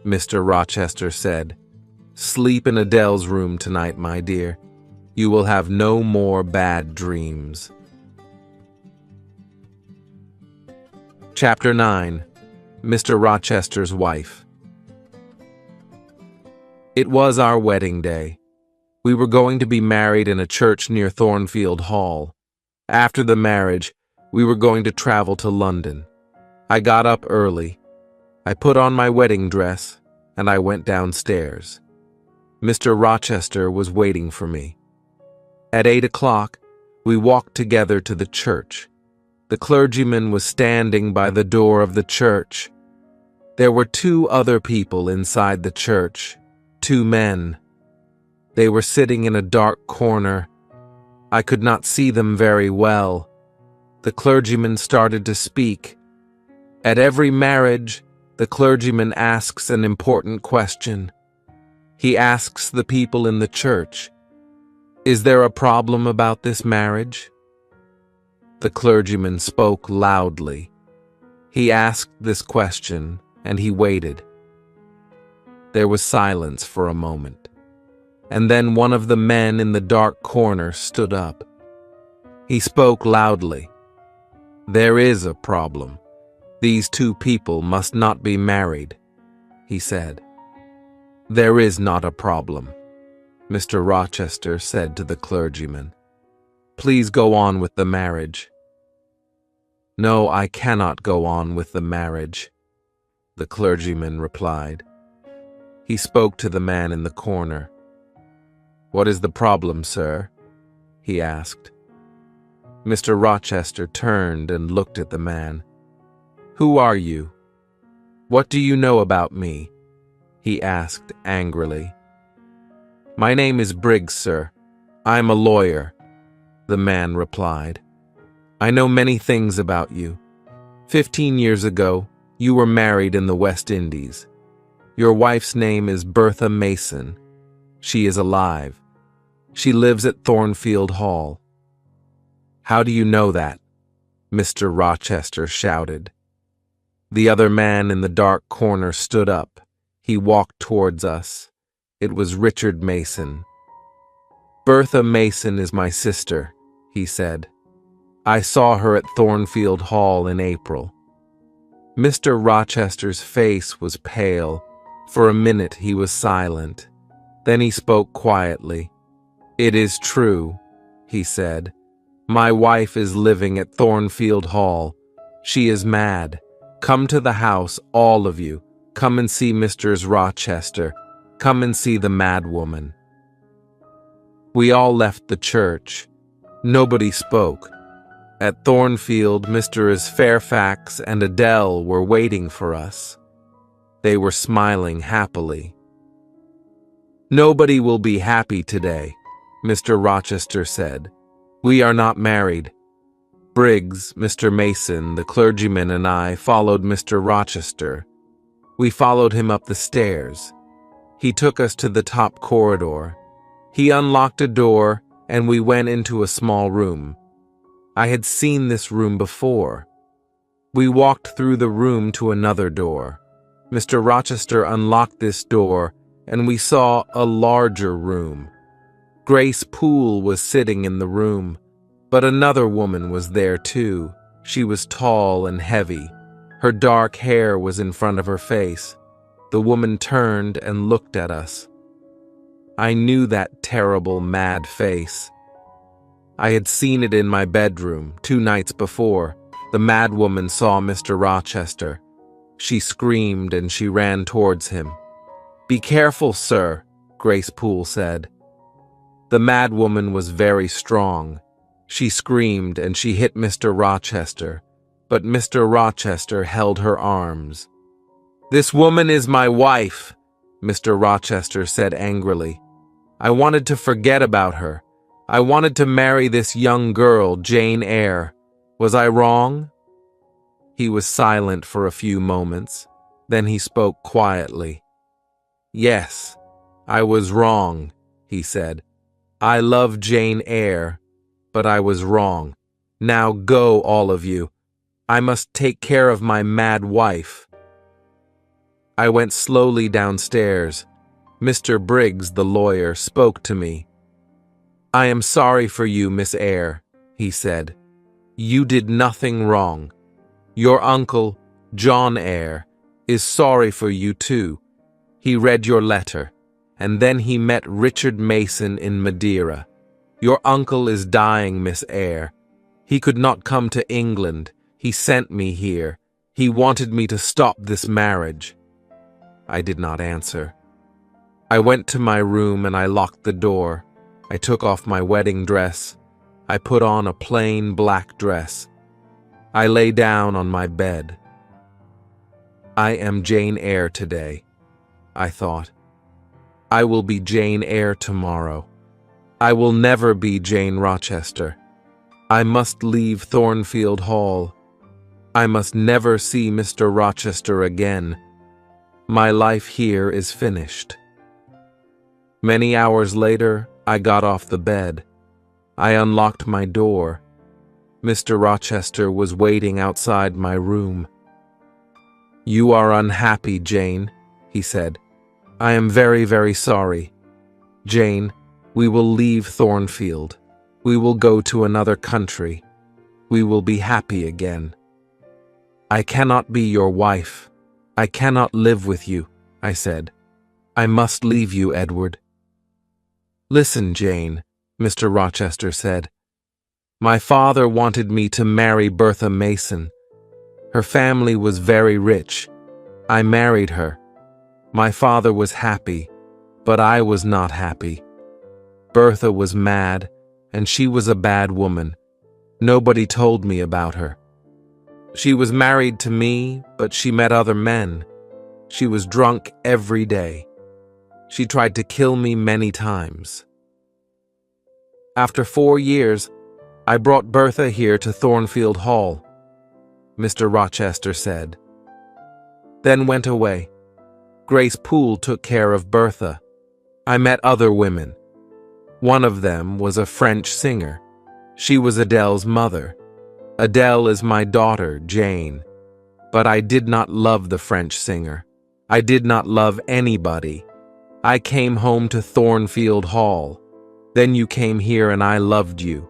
Mr. Rochester said. "Sleep in Adele's room tonight, my dear. You will have no more bad dreams." Chapter 9. Mr. Rochester's Wife. It was our wedding day. We were going to be married in a church near Thornfield Hall. After the marriage, we were going to travel to London. I got up early. I put on my wedding dress, and I went downstairs. Mr. Rochester was waiting for me. At 8 o'clock, we walked together to the church. The clergyman was standing by the door of the church. There were 2 other people inside the church, 2 men. They were sitting in a dark corner. I could not see them very well. The clergyman started to speak. At every marriage, the clergyman asks an important question. He asks the people in the church, "Is there a problem about this marriage?" The clergyman spoke loudly. He asked this question, and he waited. There was silence for a moment, and then one of the men in the dark corner stood up. He spoke loudly. "There is a problem. These 2 people must not be married," he said. "There is not a problem," Mr. Rochester said to the clergyman. "Please go on with the marriage." "No, I cannot go on with the marriage," the clergyman replied. He spoke to the man in the corner. "What is the problem, sir?" he asked. Mr. Rochester turned and looked at the man. "Who are you? What do you know about me?" he asked angrily. "My name is Briggs, sir. I am a lawyer," the man replied. "I know many things about you. 15 years ago, you were married in the West Indies. Your wife's name is Bertha Mason. She is alive. She lives at Thornfield Hall." "How do you know that?" Mr. Rochester shouted. The other man in the dark corner stood up. He walked towards us. It was Richard Mason. "Bertha Mason is my sister," he said. "I saw her at Thornfield Hall in April." Mr. Rochester's face was pale. For a minute he was silent. Then he spoke quietly. "It is true," he said. "My wife is living at Thornfield Hall. She is mad. Come to the house, all of you. Come and see Mr. Rochester. Come and see the mad woman." We all left the church. Nobody spoke. At Thornfield, Mrs. Fairfax and Adele were waiting for us. They were smiling happily. "Nobody will be happy today," Mr. Rochester said. "We are not married." Briggs, Mr. Mason, the clergyman, and I followed Mr. Rochester. We followed him up the stairs. He took us to the top corridor. He unlocked a door, and we went into a small room. I had seen this room before. We walked through the room to another door. Mr. Rochester unlocked this door, and we saw a larger room. Grace Poole was sitting in the room, but another woman was there too. She was tall and heavy. Her dark hair was in front of her face. The woman turned and looked at us. I knew that terrible, mad face. I had seen it in my bedroom 2 nights before. The mad woman saw Mr. Rochester. She screamed and she ran towards him. "Be careful, sir," Grace Poole said. The mad woman was very strong. She screamed and she hit Mr. Rochester, but Mr. Rochester held her arms. "This woman is my wife," Mr. Rochester said angrily. "I wanted to forget about her. I wanted to marry this young girl, Jane Eyre. Was I wrong?" He was silent for a few moments. Then he spoke quietly. "Yes, I was wrong," he said. "I love Jane Eyre, but I was wrong. Now go, all of you. I must take care of my mad wife." I went slowly downstairs. Mr. Briggs, the lawyer, spoke to me. "I am sorry for you, Miss Eyre," he said. "You did nothing wrong. Your uncle, John Eyre, is sorry for you too. He read your letter, and then he met Richard Mason in Madeira. Your uncle is dying, Miss Eyre. He could not come to England. He sent me here. He wanted me to stop this marriage." I did not answer. I went to my room and I locked the door. I took off my wedding dress. I put on a plain black dress. I lay down on my bed. I am Jane Eyre today, I thought. I will be Jane Eyre tomorrow. I will never be Jane Rochester. I must leave Thornfield Hall. I must never see Mr. Rochester again. My life here is finished. Many hours later, I got off the bed. I unlocked my door. Mr. Rochester was waiting outside my room. "You are unhappy, Jane," he said. "I am very, very sorry. Jane, we will leave Thornfield. We will go to another country. We will be happy again. I cannot be your wife. I cannot live with you," I said. "I must leave you, Edward." "Listen, Jane," Mr. Rochester said. "My father wanted me to marry Bertha Mason. Her family was very rich. I married her. My father was happy, but I was not happy. Bertha was mad, and she was a bad woman. Nobody told me about her. She was married to me, but she met other men. She was drunk every day. She tried to kill me many times. After 4 years, I brought Bertha here to Thornfield Hall," Mr. Rochester said. "Then went away. Grace Poole took care of Bertha. I met other women. One of them was a French singer. She was Adele's mother. Adele is my daughter, Jane. But I did not love the French singer. I did not love anybody. I came home to Thornfield Hall. Then you came here and I loved you.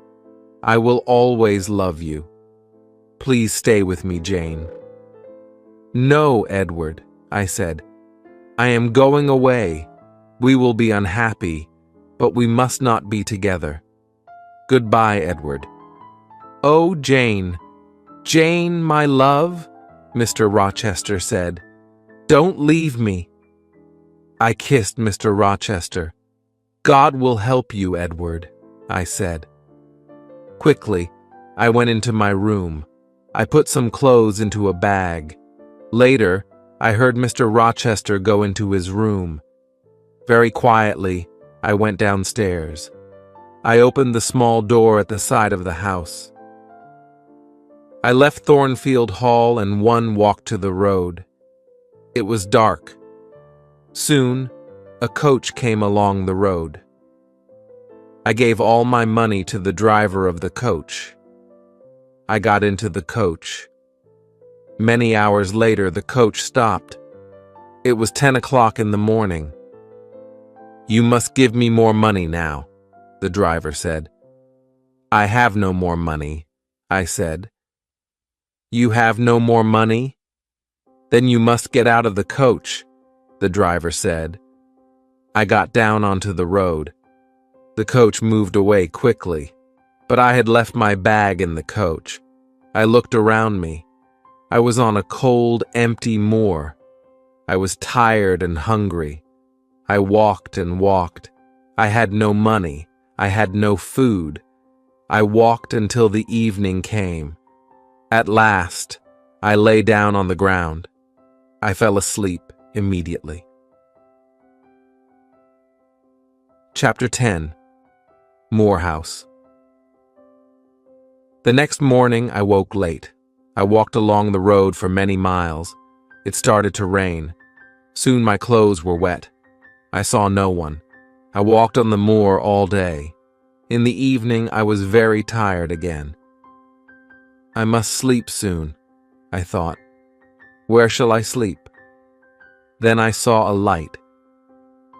I will always love you. Please stay with me, Jane." "No, Edward," I said. "I am going away. We will be unhappy, but we must not be together. Goodbye, Edward." "Oh, Jane, Jane, my love," Mr. Rochester said. "Don't leave me." I kissed Mr. Rochester. "God will help you, Edward," I said. Quickly, I went into my room. I put some clothes into a bag. Later, I heard Mr. Rochester go into his room. Very quietly, I went downstairs. I opened the small door at the side of the house. I left Thornfield Hall and one walked to the road. It was dark. Soon, a coach came along the road. I gave all my money to the driver of the coach. I got into the coach. Many hours later, the coach stopped. It was 10 o'clock in the morning. "You must give me more money now," the driver said. "I have no more money," I said. "You have no more money? Then you must get out of the coach," the driver said. I got down onto the road. The coach moved away quickly, but I had left my bag in the coach. I looked around me. I was on a cold, empty moor. I was tired and hungry. I walked and walked. I had no money. I had no food. I walked until the evening came. At last, I lay down on the ground. I fell asleep immediately. Chapter 10. Moor House. The next morning, I woke late. I walked along the road for many miles. It started to rain. Soon my clothes were wet. I saw no one. I walked on the moor all day. In the evening, I was very tired again. I must sleep soon, I thought. Where shall I sleep? Then I saw a light.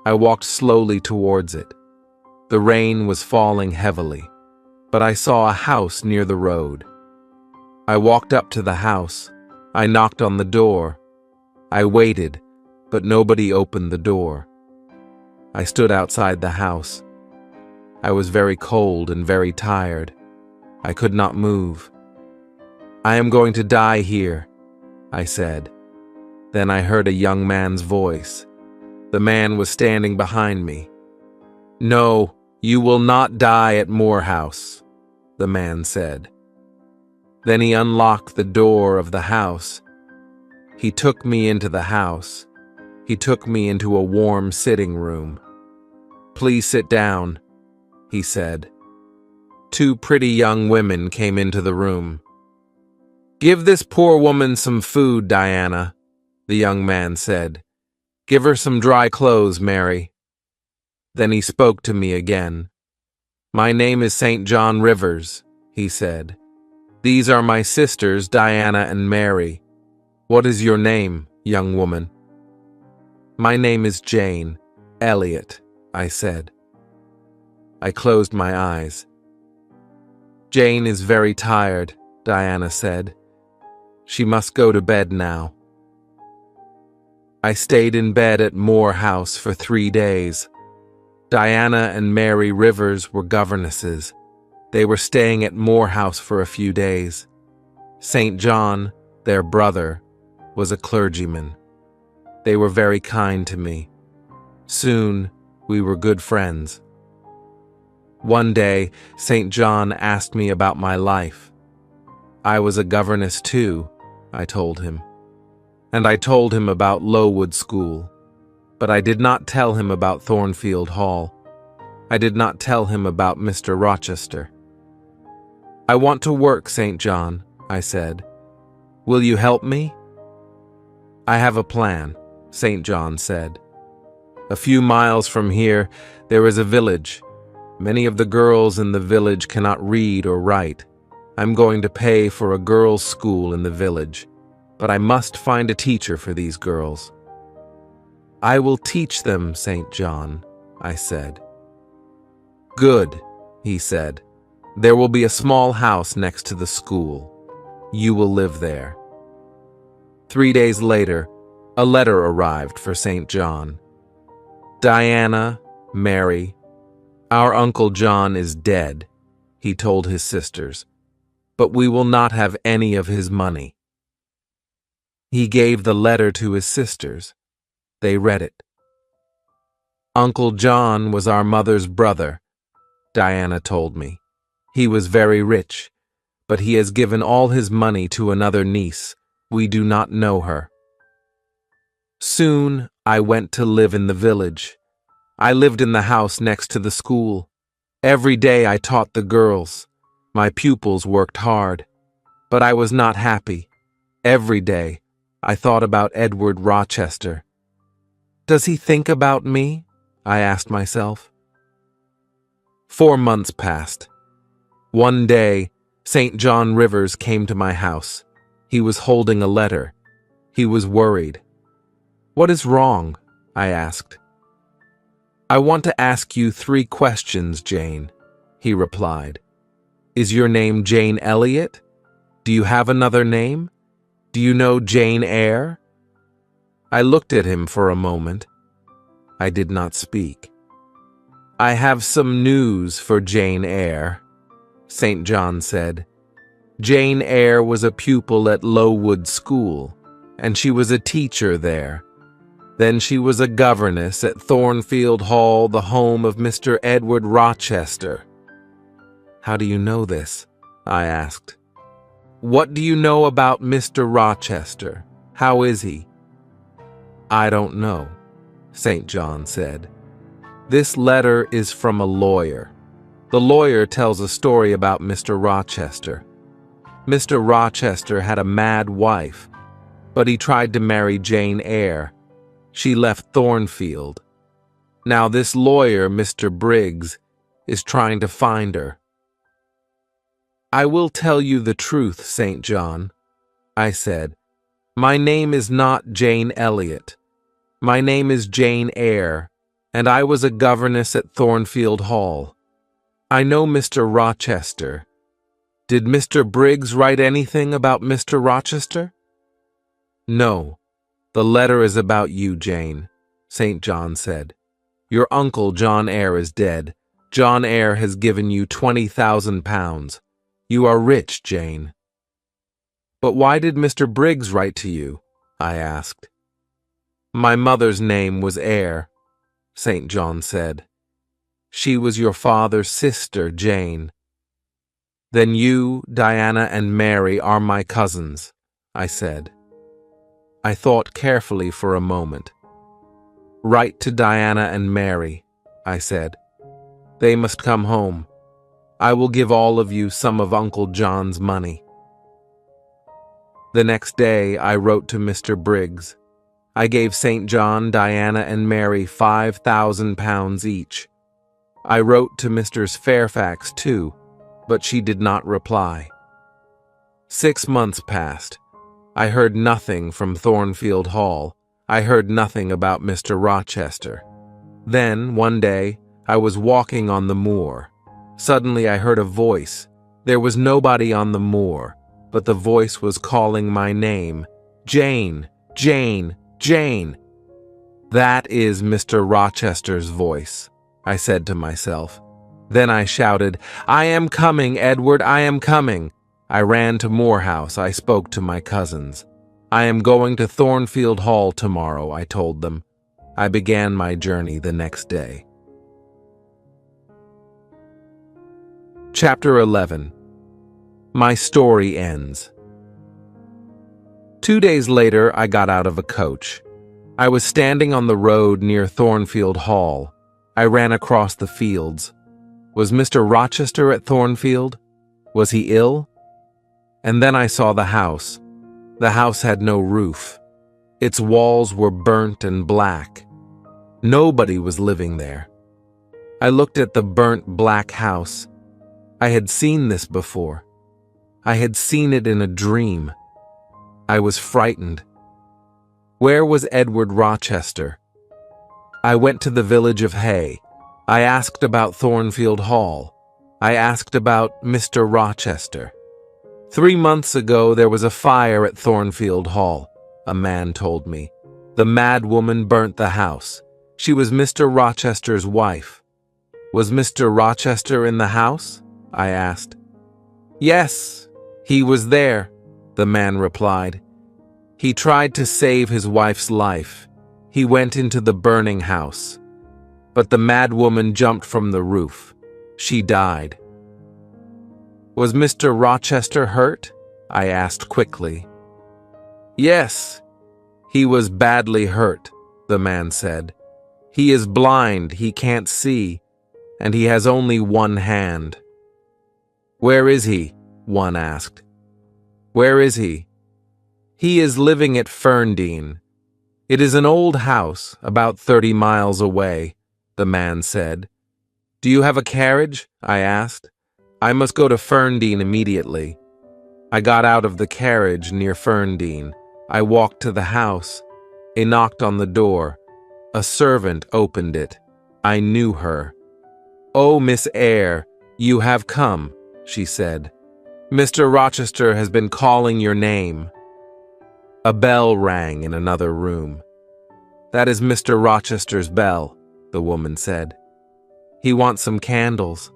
I walked slowly towards it. The rain was falling heavily, but I saw a house near the road. I walked up to the house. I knocked on the door. I waited, but nobody opened the door. I stood outside the house. I was very cold and very tired. I could not move. "I am going to die here," I said. Then I heard a young man's voice. The man was standing behind me. "No, you will not die at Moore House," the man said. Then he unlocked the door of the house. He took me into the house. He took me into a warm sitting room. "Please sit down," he said. Two pretty young women came into the room. "Give this poor woman some food, Diana," the young man said. "Give her some dry clothes, Mary." Then he spoke to me again. "My name is St. John Rivers," he said. "These are my sisters, Diana and Mary. What is your name, young woman?" "My name is Jane Elliott," I said. I closed my eyes. "Jane is very tired," Diana said. "She must go to bed now." I stayed in bed at Moore House for 3 days. Diana and Mary Rivers were governesses. They were staying at Moore House for a few days. St. John, their brother, was a clergyman. They were very kind to me. Soon, we were good friends. One day, St. John asked me about my life. I was a governess too, I told him. And I told him about Lowood School. But I did not tell him about Thornfield Hall. I did not tell him about Mr. Rochester. "I want to work, St. John," I said. "Will you help me?" "I have a plan," St. John said. "A few miles from here, there is a village. Many of the girls in the village cannot read or write. I'm going to pay for a girls' school in the village, but I must find a teacher for these girls." "I will teach them, St. John," I said. "Good," he said. "There will be a small house next to the school. You will live there." 3 days later, a letter arrived for St. John. "Diana, Mary, our Uncle John is dead," he told his sisters, "but we will not have any of his money." He gave the letter to his sisters. They read it. "Uncle John was our mother's brother," Diana told me. "He was very rich, but he has given all his money to another niece. We do not know her." Soon, I went to live in the village. I lived in the house next to the school. Every day I taught the girls. My pupils worked hard, but I was not happy. Every day, I thought about Edward Rochester. "Does he think about me?" I asked myself. 4 months passed. One day, St. John Rivers came to my house. He was holding a letter. He was worried. "What is wrong?" I asked. "I want to ask you 3 questions, Jane," he replied. "Is your name Jane Elliott? Do you have another name? Do you know Jane Eyre?" I looked at him for a moment. I did not speak. "I have some news for Jane Eyre," St. John said. "Jane Eyre was a pupil at Lowood School, and she was a teacher there. Then she was a governess at Thornfield Hall, the home of Mr. Edward Rochester." "How do you know this?" I asked. "What do you know about Mr. Rochester? How is he?" "I don't know," St. John said. "This letter is from a lawyer. The lawyer tells a story about Mr. Rochester. Mr. Rochester had a mad wife, but he tried to marry Jane Eyre. She left Thornfield. Now this lawyer, Mr. Briggs, is trying to find her." "I will tell you the truth, St. John," I said. "My name is not Jane Elliott. My name is Jane Eyre, and I was a governess at Thornfield Hall. I know Mr. Rochester. Did Mr. Briggs write anything about Mr. Rochester?" No, the letter is about you, Jane, St. John said. Your uncle, John Eyre, is dead. John Eyre has given you £20,000. You are rich, Jane. But why did Mr. Briggs write to you? I asked. My mother's name was Eyre, St. John said. She was your father's sister, Jane. Then you, Diana, and Mary are my cousins, I said. I thought carefully for a moment. Write to Diana and Mary, I said. They must come home. I will give all of you some of Uncle John's money. The next day I wrote to Mr. Briggs. I gave St. John, Diana, and Mary £5,000 each. I wrote to Mrs. Fairfax too, but she did not reply. 6 months passed. I heard nothing from Thornfield Hall. I heard nothing about Mr. Rochester. Then, one day, I was walking on the moor. Suddenly I heard a voice. There was nobody on the moor, but the voice was calling my name. Jane, Jane, Jane. That is Mr. Rochester's voice, I said to myself. Then I shouted, I am coming, Edward, I am coming. I ran to Moor House. I spoke to my cousins. I am going to Thornfield Hall tomorrow, I told them. I began my journey the next day. Chapter 11. My story ends. 2 days later, I got out of a coach. I was standing on the road near Thornfield Hall. I ran across the fields. Was Mr. Rochester at Thornfield? Was he ill? And then I saw the house. The house had no roof. Its walls were burnt and black. Nobody was living there. I looked at the burnt black house. I had seen this before. I had seen it in a dream. I was frightened. Where was Edward Rochester? I went to the village of Hay. I asked about Thornfield Hall. I asked about Mr. Rochester. 3 months ago there was a fire at Thornfield Hall, a man told me. The mad woman burnt the house. She was Mr. Rochester's wife. Was Mr. Rochester in the house? I asked. Yes, he was there, the man replied. He tried to save his wife's life. He went into the burning house. But the mad woman jumped from the roof. She died. Was Mr. Rochester hurt? I asked quickly. Yes, he was badly hurt, the man said. He is blind, he can't see, and he has only one hand. Where is he? One asked. Where is he? He is living at Ferndean. It is an old house, about 30 miles away, the man said. Do you have a carriage? I asked. I must go to Ferndean immediately. I got out of the carriage near Ferndean. I walked to the house. I knocked on the door. A servant opened it. I knew her. Oh, Miss Eyre, you have come, she said. Mr. Rochester has been calling your name. A bell rang in another room. That is Mr. Rochester's bell, the woman said. He wants some candles.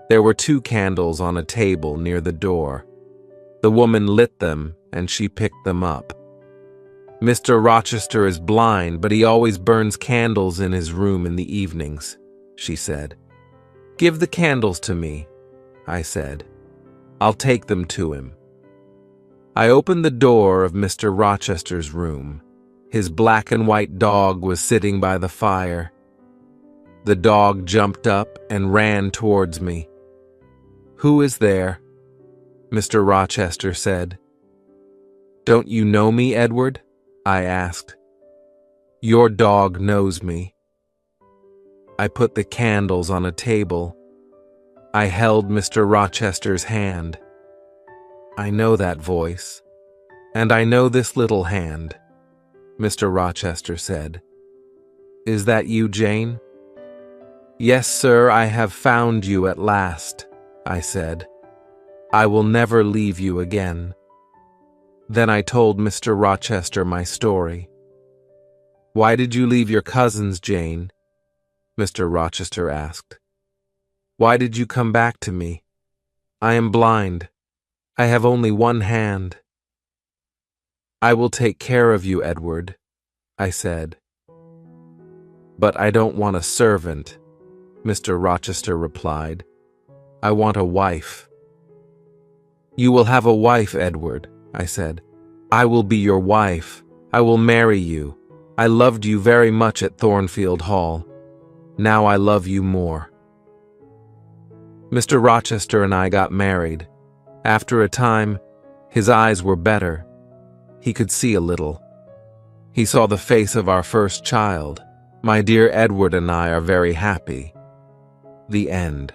There were 2 candles on a table near the door. The woman lit them, and she picked them up. Mr. Rochester is blind, but he always burns candles in his room in the evenings, she said. Give the candles to me, I said. I'll take them to him. I opened the door of Mr. Rochester's room. His black and white dog was sitting by the fire. The dog jumped up and ran towards me. Who is there? Mr. Rochester said. Don't you know me, Edward? I asked. Your dog knows me. I put the candles on a table. I held Mr. Rochester's hand. I know that voice, and I know this little hand, Mr. Rochester said. Is that you, Jane? Yes, sir, I have found you at last, I said. I will never leave you again. Then I told Mr. Rochester my story. "Why did you leave your cousins, Jane?" Mr. Rochester asked. "Why did you come back to me? I am blind. I have only one hand." "I will take care of you, Edward," I said. "But I don't want a servant," Mr. Rochester replied. "I want a wife." "You will have a wife, Edward," I said. "I will be your wife. I will marry you. I loved you very much at Thornfield Hall. Now I love you more." Mr. Rochester and I got married. After a time, his eyes were better. He could see a little. He saw the face of our first child. My dear Edward and I are very happy. The end.